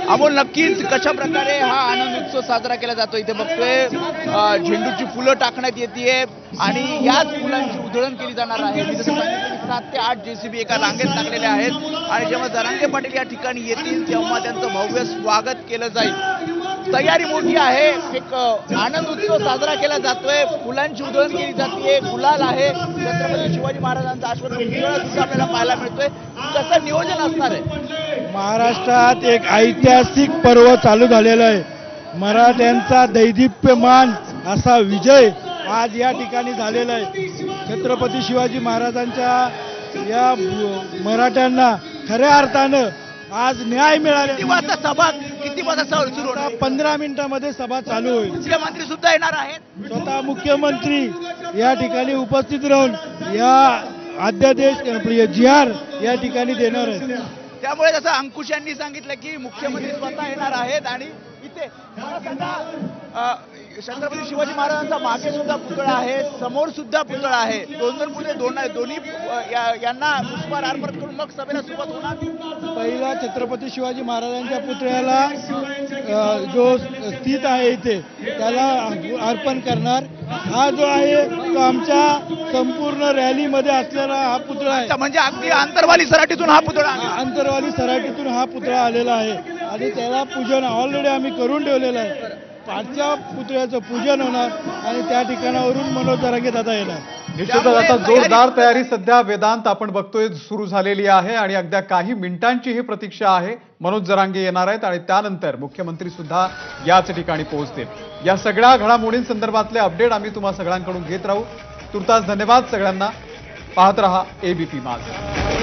अमोल, नक्कीच कशा प्रकारे हा आनंद उत्सव साजरा केला जातो इथे बघतोय झेंडूची फुलं टाकण्यात येते आणि याच फुलांची उधळण केली जाणार आहे। मी जसं सांगितलं की 7 ते 8 JCB एका रांगेत लागलेले आहेत आणि जेव्हा जरांगे पाटील या ठिकाणी येतील तेव्हा त्यांचं भव्य स्वागत केलं जाईल। तयारी मोठी आहे, एक आनंद उत्सव साजरा केला जातोय, फुलांची उधळण केली जाते, गुलाल आहे, छत्रपती शिवाजी महाराजांचा अश्वत्थामा सुद्धा आपल्याला पाहायला मिळतोय। कसं नियोजन असणार आहे? महाराष्ट्रात एक ऐतिहासिक पर्व चालू झालेलं आहे। मराठ्यांचा दैदिप्यमान असा विजय आज या ठिकाणी झालेला आहे। छत्रपती शिवाजी महाराजांच्या या मराठ्यांना खऱ्या अर्थानं आज न्याय मिळाला। किती वाजता सुरू होणार? 15 मिनिटांमध्ये सभा चालू होईल। मुख्यमंत्री सुद्धा येणार आहेत। स्वतः मुख्यमंत्री या ठिकाणी उपस्थित राहून या अध्यादेश जिहार या ठिकाणी देणार आहेत। त्यामुळे जसं अंकुश यांनी सांगितलं की मुख्यमंत्री स्वतः येणार आहेत आणि इथे छत्रपती शिवाजी महाराजांचा मागे सुद्धा पुतळा आहे, समोर सुद्धा पुतळा आहे, दोन पुतळे दोन्ही यांना पुष्पहार अर्पण करून मग सभेला सुरुवात होणार। पहिला छत्रपती शिवाजी महाराजांच्या पुतळ्याला जो स्थित आहे इथे त्याला अर्पण करणार। हा जो आहे तो आमच्या संपूर्ण रॅलीमध्ये असलेला हा पुतळा आहे। म्हणजे अगदी आंतरवाली सराटीतून हा पुतळा आंतरवाली सराटीतून हा पुतळा आलेला आहे आणि त्याला पूजन ऑलरेडी आम्ही करून ठेवलेलं आहे। पाचव्या पुतळ्याचं पूजन होणार आणि त्या ठिकाणावरून मनोज जरांगे दादा येणार। निश्चितच आता जोरदार तयारी सध्या वेदांत आपण बघतोय सुरू झालेली आहे आणि अगदी काही मिनिटांची ही प्रतीक्षा आहे। मनोज जरांगे येणार आहेत आणि त्यानंतर मुख्यमंत्री सुद्धा याच ठिकाणी पोहोचतील। या सगळ्या घडामोडींसंदर्भातले अपडेट आम्ही तुम्हा सगळ्यांकडून घेत राहू। तुर्तास धन्यवाद सगळ्यांना। पाहत रहा ABP माझा।